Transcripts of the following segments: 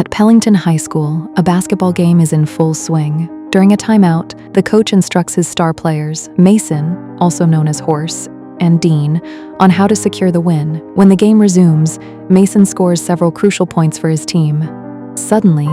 At Pellington High School, a basketball game is in full swing. During a timeout, the coach instructs his star players, Mason, also known as Horse, and Dean, on how to secure the win. When the game resumes, Mason scores several crucial points for his team. Suddenly,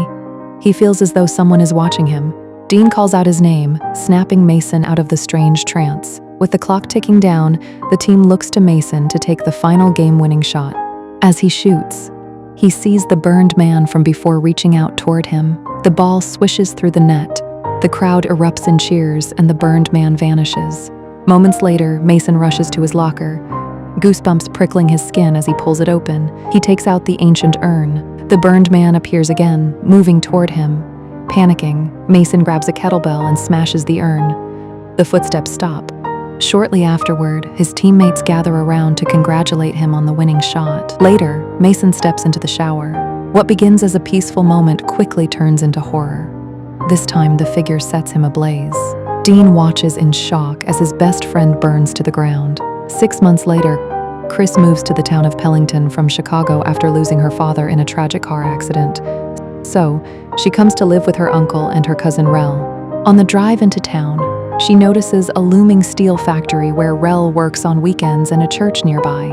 he feels as though someone is watching him. Dean calls out his name, snapping Mason out of the strange trance. With the clock ticking down, the team looks to Mason to take the final game-winning shot. As he shoots, he sees the burned man from before reaching out toward him. The ball swishes through the net. The crowd erupts in cheers and the burned man vanishes. Moments later, Mason rushes to his locker, goosebumps prickling his skin as he pulls it open. He takes out the ancient urn. The burned man appears again, moving toward him. Panicking, Mason grabs a kettlebell and smashes the urn. The footsteps stop. Shortly afterward, his teammates gather around to congratulate him on the winning shot. Later, Mason steps into the shower. What begins as a peaceful moment quickly turns into horror. This time, the figure sets him ablaze. Dean watches in shock as his best friend burns to the ground. 6 months later, Chris moves to the town of Pellington from Chicago after losing her father in a tragic car accident. So, she comes to live with her uncle and her cousin Rel. On the drive into town, she notices a looming steel factory where Rel works on weekends and a church nearby.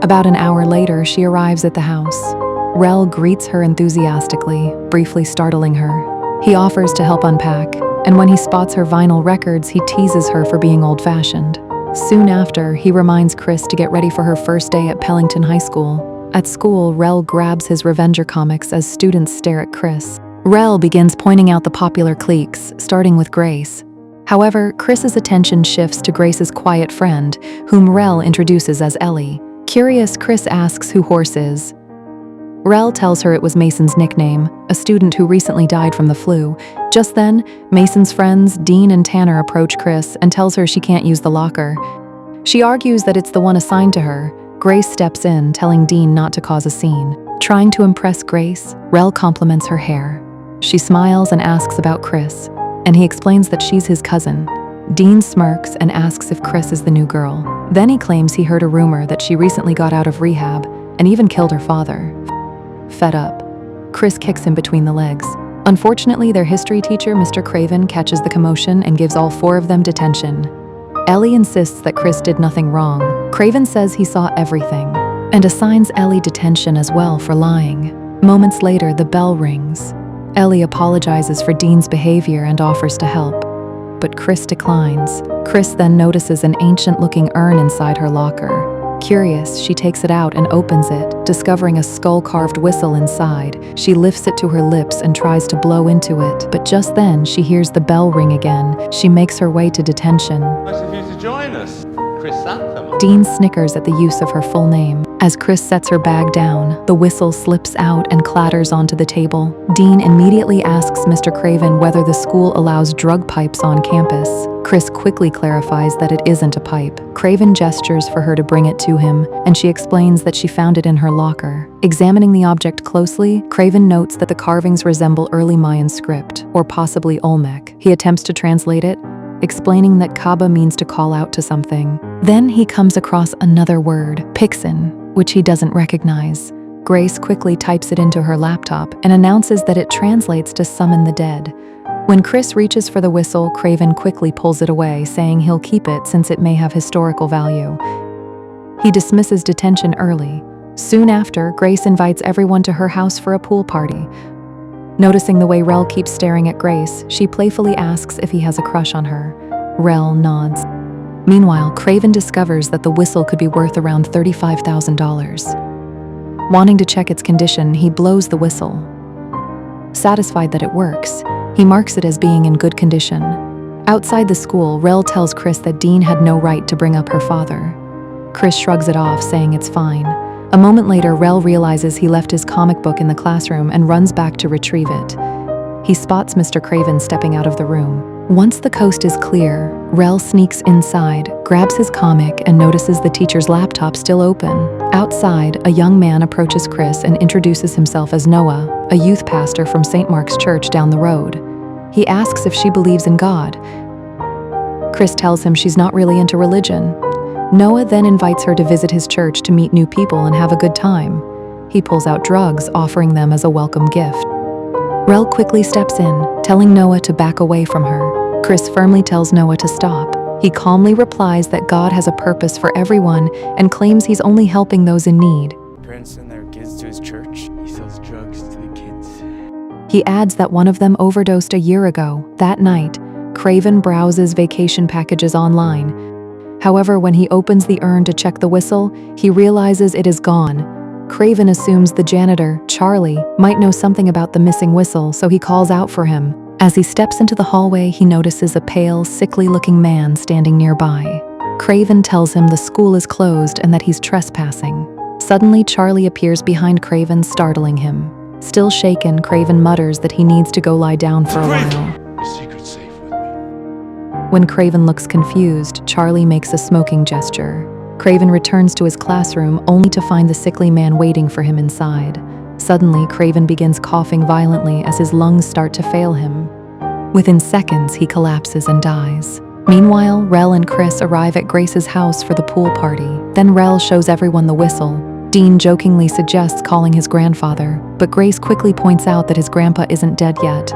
About an hour later, she arrives at the house. Rel greets her enthusiastically, briefly startling her. He offers to help unpack, and when he spots her vinyl records, he teases her for being old-fashioned. Soon after, he reminds Chris to get ready for her first day at Pellington High School. At school, Rel grabs his Revenger comics as students stare at Chris. Rel begins pointing out the popular cliques, starting with Grace. However, Chris's attention shifts to Grace's quiet friend, whom Rel introduces as Ellie. Curious, Chris asks who Horse is. Rel tells her it was Mason's nickname, a student who recently died from the flu. Just then, Mason's friends, Dean and Tanner, approach Chris and tells her she can't use the locker. She argues that it's the one assigned to her. Grace steps in, telling Dean not to cause a scene. Trying to impress Grace, Rel compliments her hair. She smiles and asks about Chris, and he explains that she's his cousin. Dean smirks and asks if Chris is the new girl. Then he claims he heard a rumor that she recently got out of rehab and even killed her father. Fed up, Chris kicks him between the legs. Unfortunately, their history teacher, Mr. Craven, catches the commotion and gives all 4 of them detention. Ellie insists that Chris did nothing wrong. Craven says he saw everything and assigns Ellie detention as well for lying. Moments later, the bell rings. Ellie apologizes for Dean's behavior and offers to help, but Chris declines. Chris then notices an ancient-looking urn inside her locker. Curious, she takes it out and opens it, discovering a skull-carved whistle inside. She lifts it to her lips and tries to blow into it, but just then she hears the bell ring again. She makes her way to detention. Nice of you to join us, Chris Santham. Dean snickers at the use of her full name. As Chris sets her bag down, the whistle slips out and clatters onto the table. Dean immediately asks Mr. Craven whether the school allows drug pipes on campus. Chris quickly clarifies that it isn't a pipe. Craven gestures for her to bring it to him, and she explains that she found it in her locker. Examining the object closely, Craven notes that the carvings resemble early Mayan script, or possibly Olmec. He attempts to translate it, explaining that Kaaba means to call out to something. Then he comes across another word, Pixin, which he doesn't recognize. Grace quickly types it into her laptop and announces that it translates to summon the dead. When Chris reaches for the whistle, Craven quickly pulls it away, saying he'll keep it since it may have historical value. He dismisses detention early. Soon after, Grace invites everyone to her house for a pool party. Noticing the way Rel keeps staring at Grace, she playfully asks if he has a crush on her. Rel nods. Meanwhile, Craven discovers that the whistle could be worth around $35,000. Wanting to check its condition, he blows the whistle. Satisfied that it works, he marks it as being in good condition. Outside the school, Rel tells Chris that Dean had no right to bring up her father. Chris shrugs it off, saying it's fine. A moment later, Rel realizes he left his comic book in the classroom and runs back to retrieve it. He spots Mr. Craven stepping out of the room. Once the coast is clear, Rel sneaks inside, grabs his comic, and notices the teacher's laptop still open. Outside, a young man approaches Chris and introduces himself as Noah, a youth pastor from St. Mark's Church down the road. He asks if she believes in God. Chris tells him she's not really into religion. Noah then invites her to visit his church to meet new people and have a good time. He pulls out drugs, offering them as a welcome gift. Rel quickly steps in, telling Noah to back away from her. Chris firmly tells Noah to stop. He calmly replies that God has a purpose for everyone and claims he's only helping those in need. Parents send their kids to his church. He sells drugs to the kids. He adds that one of them overdosed a year ago. That night, Craven browses vacation packages online. However, when he opens the urn to check the whistle, he realizes it is gone. Craven assumes the janitor, Charlie, might know something about the missing whistle, so he calls out for him. As he steps into the hallway, he notices a pale, sickly-looking man standing nearby. Craven tells him the school is closed and that he's trespassing. Suddenly, Charlie appears behind Craven, startling him. Still shaken, Craven mutters that he needs to go lie down for a while. Your secret's safe with me. When Craven looks confused, Charlie makes a smoking gesture. Craven returns to his classroom only to find the sickly man waiting for him inside. Suddenly, Craven begins coughing violently as his lungs start to fail him. Within seconds, he collapses and dies. Meanwhile, Rel and Chris arrive at Grace's house for the pool party. Then Rel shows everyone the whistle. Dean jokingly suggests calling his grandfather, but Grace quickly points out that his grandpa isn't dead yet.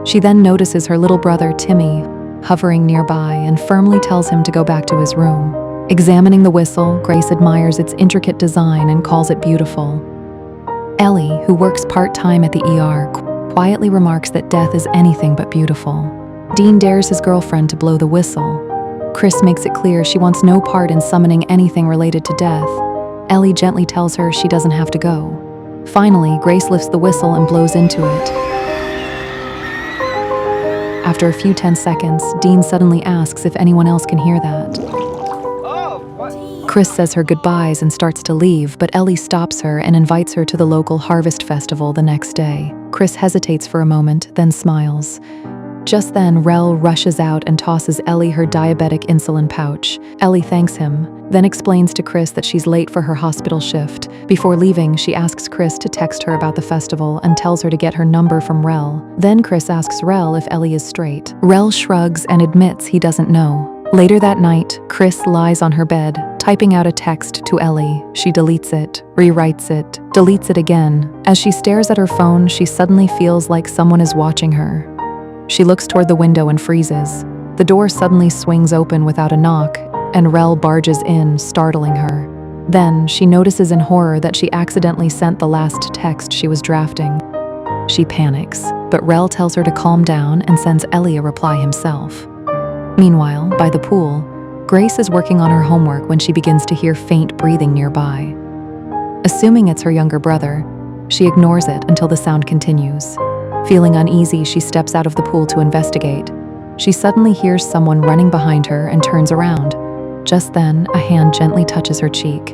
She then notices her little brother, Timmy, hovering nearby and firmly tells him to go back to his room. Examining the whistle, Grace admires its intricate design and calls it beautiful. Ellie, who works part-time at the ER, quietly remarks that death is anything but beautiful. Dean dares his girlfriend to blow the whistle. Chris makes it clear she wants no part in summoning anything related to death. Ellie gently tells her she doesn't have to go. Finally, Grace lifts the whistle and blows into it. After a few tense seconds, Dean suddenly asks if anyone else can hear that. Chris says her goodbyes and starts to leave, but Ellie stops her and invites her to the local harvest festival the next day. Chris hesitates for a moment, then smiles. Just then, Rel rushes out and tosses Ellie her diabetic insulin pouch. Ellie thanks him, then explains to Chris that she's late for her hospital shift. Before leaving, she asks Chris to text her about the festival and tells her to get her number from Rel. Then Chris asks Rel if Ellie is straight. Rel shrugs and admits he doesn't know. Later that night, Chris lies on her bed, typing out a text to Ellie. She deletes it, rewrites it, deletes it again. As she stares at her phone, she suddenly feels like someone is watching her. She looks toward the window and freezes. The door suddenly swings open without a knock, and Rel barges in, startling her. Then, she notices in horror that she accidentally sent the last text she was drafting. She panics, but Rel tells her to calm down and sends Ellie a reply himself. Meanwhile, by the pool, Grace is working on her homework when she begins to hear faint breathing nearby. Assuming it's her younger brother, she ignores it until the sound continues. Feeling uneasy, she steps out of the pool to investigate. She suddenly hears someone running behind her and turns around. Just then, a hand gently touches her cheek.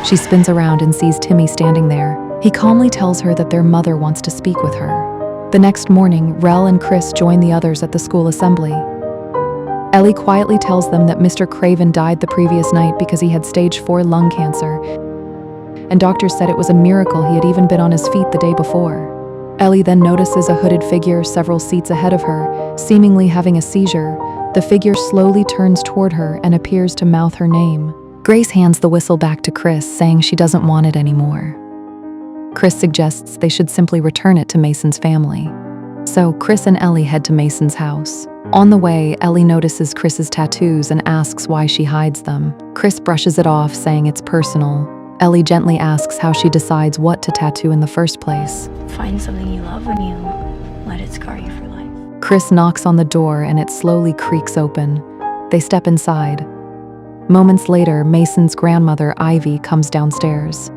She spins around and sees Timmy standing there. He calmly tells her that their mother wants to speak with her. The next morning, Rel and Chris join the others at the school assembly. Ellie quietly tells them that Mr. Craven died the previous night because he had stage 4 lung cancer, and doctors said it was a miracle he had even been on his feet the day before. Ellie then notices a hooded figure several seats ahead of her, seemingly having a seizure. The figure slowly turns toward her and appears to mouth her name. Grace hands the whistle back to Chris, saying she doesn't want it anymore. Chris suggests they should simply return it to Mason's family. So Chris and Ellie head to Mason's house. On the way, Ellie notices Chris's tattoos and asks why she hides them. Chris brushes it off, saying it's personal. Ellie gently asks how she decides what to tattoo in the first place. Find something you love and you let it scar you for life. Chris knocks on the door and it slowly creaks open. They step inside. Moments later, Mason's grandmother, Ivy, comes downstairs.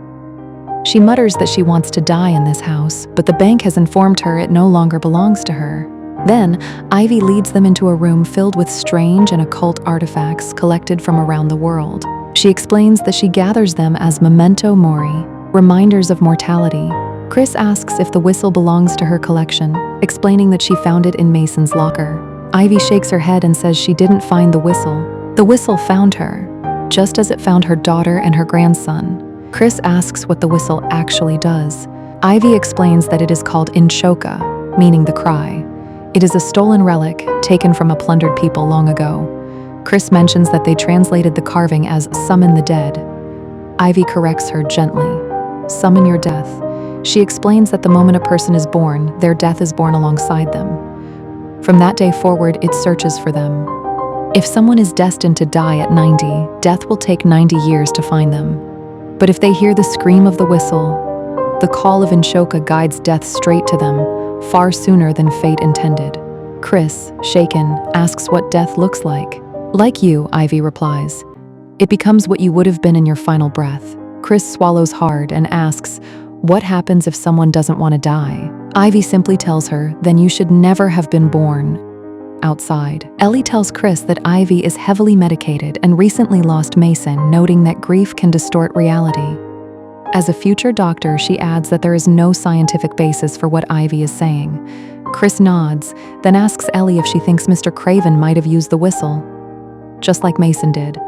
She mutters that she wants to die in this house, but the bank has informed her it no longer belongs to her. Then, Ivy leads them into a room filled with strange and occult artifacts collected from around the world. She explains that she gathers them as memento mori, reminders of mortality. Chris asks if the whistle belongs to her collection, explaining that she found it in Mason's locker. Ivy shakes her head and says she didn't find the whistle. The whistle found her, just as it found her daughter and her grandson. Chris asks what the whistle actually does. Ivy explains that it is called Inchoka, meaning the cry. It is a stolen relic taken from a plundered people long ago. Chris mentions that they translated the carving as summon the dead. Ivy corrects her gently. Summon your death. She explains that the moment a person is born, their death is born alongside them. From that day forward, it searches for them. If someone is destined to die at 90, death will take 90 years to find them. But if they hear the scream of the whistle, the call of Inshoka guides death straight to them, far sooner than fate intended. Chris, shaken, asks what death looks like. Like you, Ivy replies. It becomes what you would have been in your final breath. Chris swallows hard and asks, what happens if someone doesn't want to die? Ivy simply tells her, then you should never have been born. Outside, Ellie tells Chris that Ivy is heavily medicated and recently lost Mason, noting that grief can distort reality. As a future doctor, she adds that there is no scientific basis for what Ivy is saying. Chris nods, then asks Ellie if she thinks Mr. Craven might have used the whistle, just like Mason did.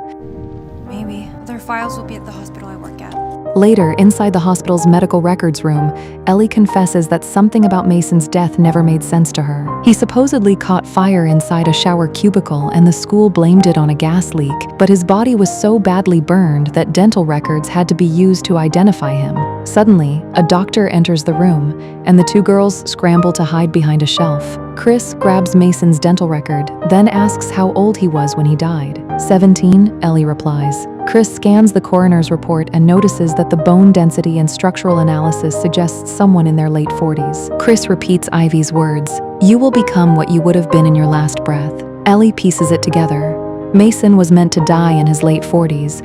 Maybe. Their files will be at the hospital I work at. Later, inside the hospital's medical records room, Ellie confesses that something about Mason's death never made sense to her. He supposedly caught fire inside a shower cubicle and the school blamed it on a gas leak, but his body was so badly burned that dental records had to be used to identify him. Suddenly, a doctor enters the room, and the two girls scramble to hide behind a shelf. Chris grabs Mason's dental record, then asks how old he was when he died. 17, Ellie replies. Chris scans the coroner's report and notices that the bone density and structural analysis suggests someone in their late 40s. Chris repeats Ivy's words, "You will become what you would have been in your last breath." Ellie pieces it together. Mason was meant to die in his late 40s,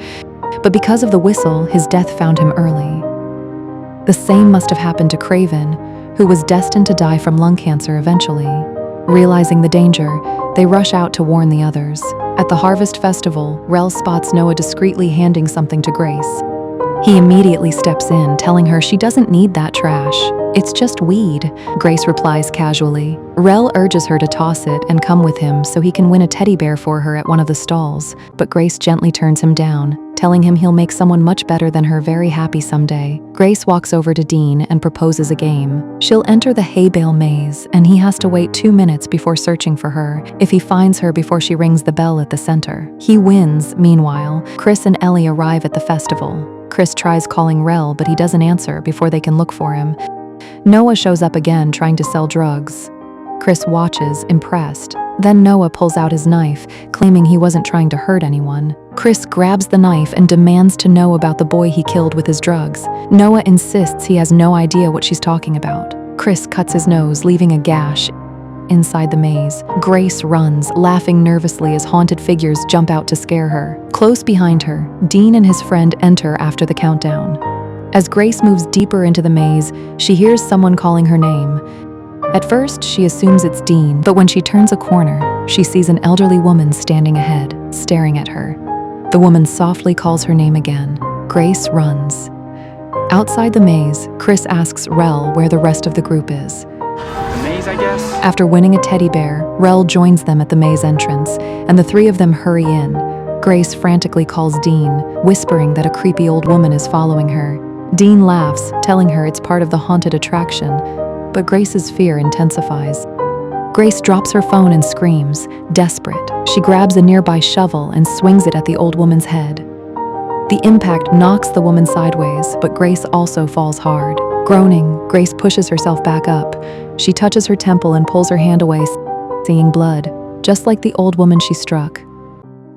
but because of the whistle, his death found him early. The same must have happened to Craven, who was destined to die from lung cancer eventually. Realizing the danger, they rush out to warn the others. At the Harvest Festival, Rel spots Noah discreetly handing something to Grace. He immediately steps in, telling her she doesn't need that trash. "It's just weed," Grace replies casually. Rel urges her to toss it and come with him so he can win a teddy bear for her at one of the stalls, but Grace gently turns him down, telling him he'll make someone much better than her very happy someday. Grace walks over to Dean and proposes a game. She'll enter the hay bale maze, and he has to wait 2 minutes before searching for her, if he finds her before she rings the bell at the center. He wins. Meanwhile, Chris and Ellie arrive at the festival. Chris tries calling Rel, but he doesn't answer before they can look for him. Noah shows up again, trying to sell drugs. Chris watches, impressed. Then Noah pulls out his knife, claiming he wasn't trying to hurt anyone. Chris grabs the knife and demands to know about the boy he killed with his drugs. Noah insists he has no idea what she's talking about. Chris cuts his nose, leaving a gash inside the maze. Grace runs, laughing nervously as haunted figures jump out to scare her. Close behind her, Dean and his friend enter after the countdown. As Grace moves deeper into the maze, she hears someone calling her name. At first, she assumes it's Dean, but when she turns a corner, she sees an elderly woman standing ahead, staring at her. The woman softly calls her name again. Grace runs. Outside the maze, Chris asks Rel where the rest of the group is. The maze, I guess? After winning a teddy bear, Rel joins them at the maze entrance, and the three of them hurry in. Grace frantically calls Dean, whispering that a creepy old woman is following her. Dean laughs, telling her it's part of the haunted attraction, but Grace's fear intensifies. Grace drops her phone and screams, desperate. She grabs a nearby shovel and swings it at the old woman's head. The impact knocks the woman sideways, but Grace also falls hard. Groaning, Grace pushes herself back up. She touches her temple and pulls her hand away, seeing blood, just like the old woman she struck.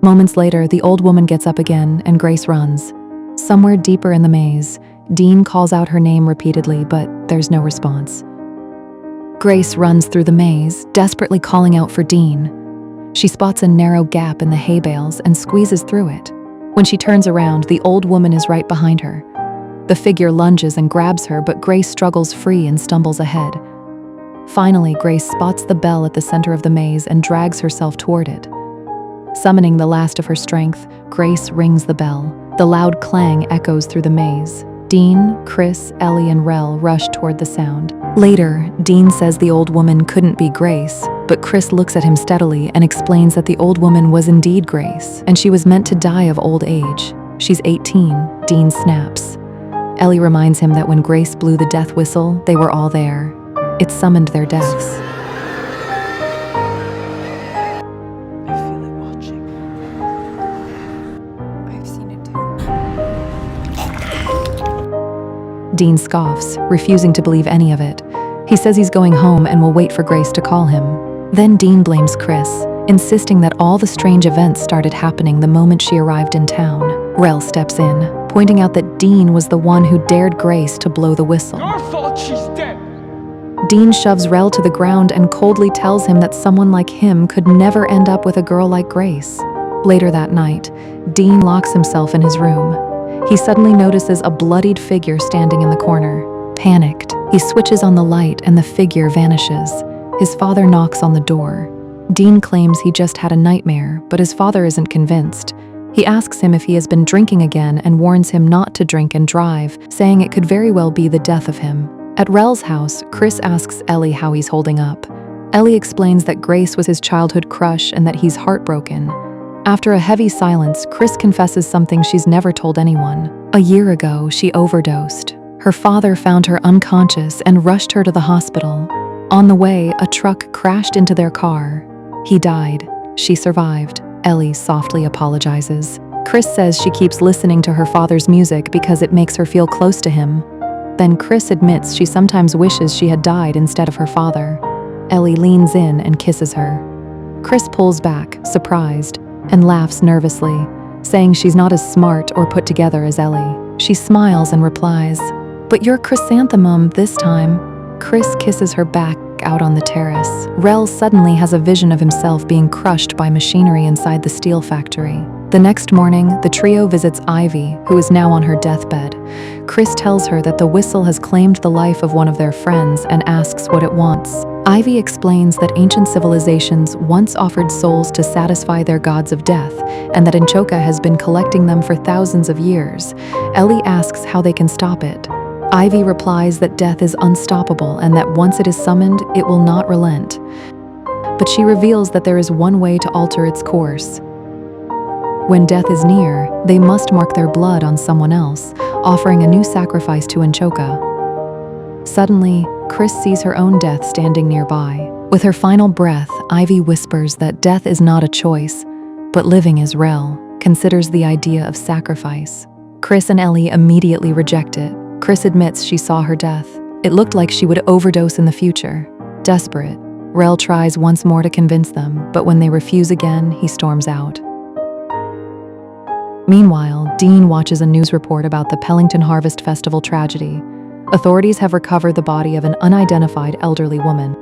Moments later, the old woman gets up again and Grace runs. Somewhere deeper in the maze, Dean calls out her name repeatedly, but there's no response. Grace runs through the maze, desperately calling out for Dean. She spots a narrow gap in the hay bales and squeezes through it. When she turns around, the old woman is right behind her. The figure lunges and grabs her, but Grace struggles free and stumbles ahead. Finally, Grace spots the bell at the center of the maze and drags herself toward it. Summoning the last of her strength, Grace rings the bell. The loud clang echoes through the maze. Dean, Chris, Ellie, and Rel rush toward the sound. Later, Dean says the old woman couldn't be Grace, but Chris looks at him steadily and explains that the old woman was indeed Grace, and she was meant to die of old age. She's 18, Dean snaps. Ellie reminds him that when Grace blew the death whistle, they were all there. It summoned their deaths. I feel it watching. I've seen it too. Dean scoffs, refusing to believe any of it. He says he's going home and will wait for Grace to call him. Then Dean blames Chris, insisting that all the strange events started happening the moment she arrived in town. Rel steps in, pointing out that Dean was the one who dared Grace to blow the whistle. Your fault she's dead. Dean shoves Rel to the ground and coldly tells him that someone like him could never end up with a girl like Grace. Later that night, Dean locks himself in his room. He suddenly notices a bloodied figure standing in the corner. Panicked, he switches on the light and the figure vanishes. His father knocks on the door. Dean claims he just had a nightmare, but his father isn't convinced. He asks him if he has been drinking again and warns him not to drink and drive, saying it could very well be the death of him. At Rel's house, Chris asks Ellie how he's holding up. Ellie explains that Grace was his childhood crush and that he's heartbroken. After a heavy silence, Chris confesses something she's never told anyone. A year ago, she overdosed. Her father found her unconscious and rushed her to the hospital. On the way, a truck crashed into their car. He died. She survived. Ellie softly apologizes. Chris says she keeps listening to her father's music because it makes her feel close to him. Then Chris admits she sometimes wishes she had died instead of her father. Ellie leans in and kisses her. Chris pulls back, surprised, and laughs nervously, saying she's not as smart or put together as Ellie. She smiles and replies, "But you're chrysanthemum this time." Chris kisses her back out on the terrace. Rel suddenly has a vision of himself being crushed by machinery inside the steel factory. The next morning, the trio visits Ivy, who is now on her deathbed. Chris tells her that the whistle has claimed the life of one of their friends and asks what it wants. Ivy explains that ancient civilizations once offered souls to satisfy their gods of death, and that Anchoka has been collecting them for thousands of years. Ellie asks how they can stop it. Ivy replies that death is unstoppable and that once it is summoned, it will not relent. But she reveals that there is one way to alter its course. When death is near, they must mark their blood on someone else, offering a new sacrifice to Anchoka. Suddenly, Chris sees her own death standing nearby. With her final breath, Ivy whispers that death is not a choice, but living is. Rel considers the idea of sacrifice. Chris and Ellie immediately reject it. Chris admits she saw her death. It looked like she would overdose in the future. Desperate, Rel tries once more to convince them, but when they refuse again, he storms out. Meanwhile, Dean watches a news report about the Pellington Harvest Festival tragedy. Authorities have recovered the body of an unidentified elderly woman.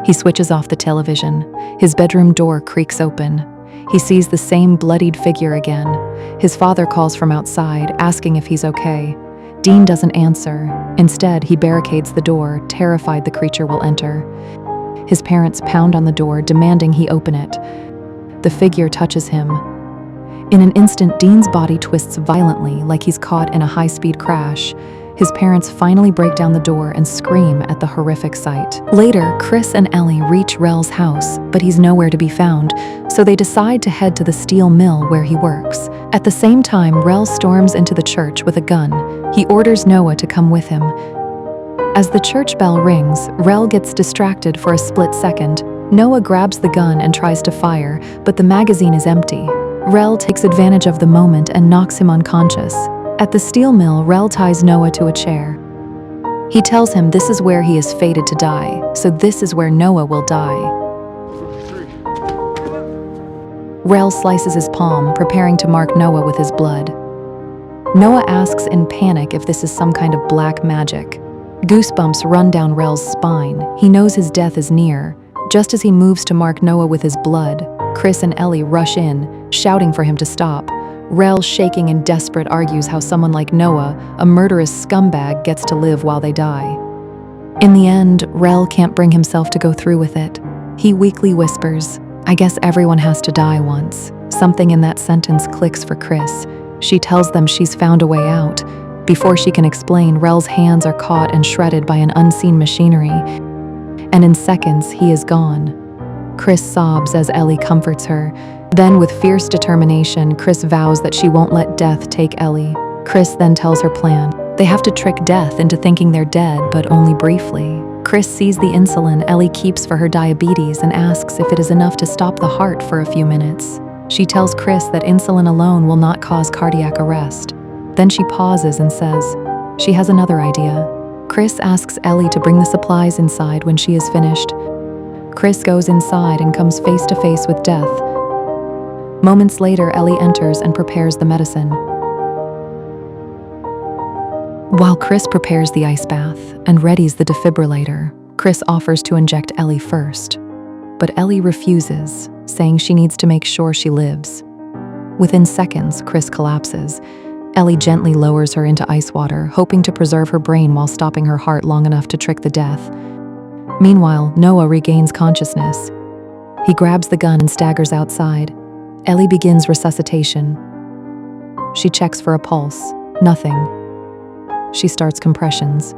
He switches off the television. His bedroom door creaks open. He sees the same bloodied figure again. His father calls from outside, asking if he's okay. Dean doesn't answer. Instead, he barricades the door, terrified the creature will enter. His parents pound on the door, demanding he open it. The figure touches him. In an instant, Dean's body twists violently, like he's caught in a high-speed crash. His parents finally break down the door and scream at the horrific sight. Later, Chris and Ellie reach Rel's house, but he's nowhere to be found, so they decide to head to the steel mill where he works. At the same time, Rel storms into the church with a gun. He orders Noah to come with him. As the church bell rings, Rel gets distracted for a split second. Noah grabs the gun and tries to fire, but the magazine is empty. Rel takes advantage of the moment and knocks him unconscious. At the steel mill, Rel ties Noah to a chair. He tells him this is where he is fated to die, so this is where Noah will die. Rel slices his palm, preparing to mark Noah with his blood. Noah asks in panic if this is some kind of black magic. Goosebumps run down Rel's spine. He knows his death is near. Just as he moves to mark Noah with his blood, Chris and Ellie rush in, shouting for him to stop. Rel, shaking and desperate, argues how someone like Noah, a murderous scumbag, gets to live while they die. In the end, Rel can't bring himself to go through with it. He weakly whispers, "I guess everyone has to die once." Something in that sentence clicks for Chris. She tells them she's found a way out. Before she can explain, Rel's hands are caught and shredded by an unseen machinery, and in seconds, he is gone. Chris sobs as Ellie comforts her. Then, with fierce determination, Chris vows that she won't let death take Ellie. Chris then tells her plan. They have to trick death into thinking they're dead, but only briefly. Chris sees the insulin Ellie keeps for her diabetes and asks if it is enough to stop the heart for a few minutes. She tells Chris that insulin alone will not cause cardiac arrest. Then she pauses and says, She has another idea. Chris asks Ellie to bring the supplies inside when she is finished. Chris goes inside and comes face to face with death. Moments later, Ellie enters and prepares the medicine. While Chris prepares the ice bath and readies the defibrillator, Chris offers to inject Ellie first. But Ellie refuses, saying she needs to make sure she lives. Within seconds, Chris collapses. Ellie gently lowers her into ice water, hoping to preserve her brain while stopping her heart long enough to trick the death. Meanwhile, Noah regains consciousness. He grabs the gun and staggers outside. Ellie begins resuscitation. She checks for a pulse. Nothing. She starts compressions.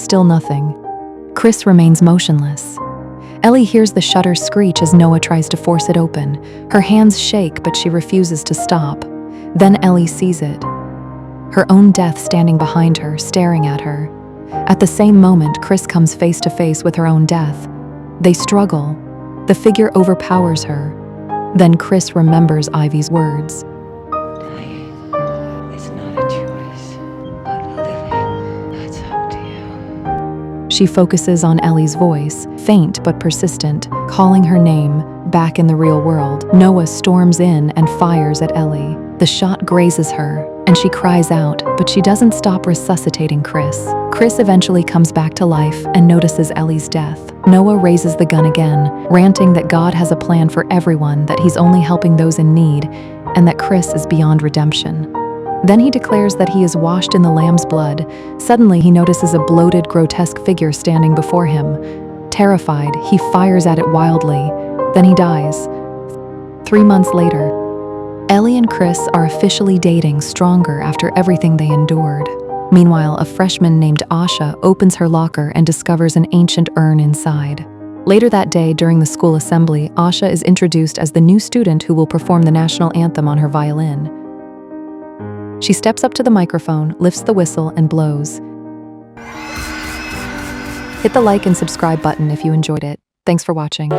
Still nothing. Chris remains motionless. Ellie hears the shutter screech as Noah tries to force it open. Her hands shake, but she refuses to stop. Then Ellie sees it. Her own death standing behind her, staring at her. At the same moment, Chris comes face to face with her own death. They struggle. The figure overpowers her. Then Chris remembers Ivy's words. Dying is not a choice, but living, that's up to you. She focuses on Ellie's voice, faint but persistent, calling her name. Back in the real world, Noah storms in and fires at Ellie. The shot grazes her, and she cries out, but she doesn't stop resuscitating Chris. Chris eventually comes back to life and notices Ellie's death. Noah raises the gun again, ranting that God has a plan for everyone, that he's only helping those in need, and that Chris is beyond redemption. Then he declares that he is washed in the Lamb's blood. Suddenly, he notices a bloated, grotesque figure standing before him. Terrified, he fires at it wildly. Then he dies. 3 months later, Ellie and Chris are officially dating, stronger after everything they endured. Meanwhile, a freshman named Asha opens her locker and discovers an ancient urn inside. Later that day, during the school assembly, Asha is introduced as the new student who will perform the national anthem on her violin. She steps up to the microphone, lifts the whistle, and blows. Hit the like and subscribe button if you enjoyed it. Thanks for watching.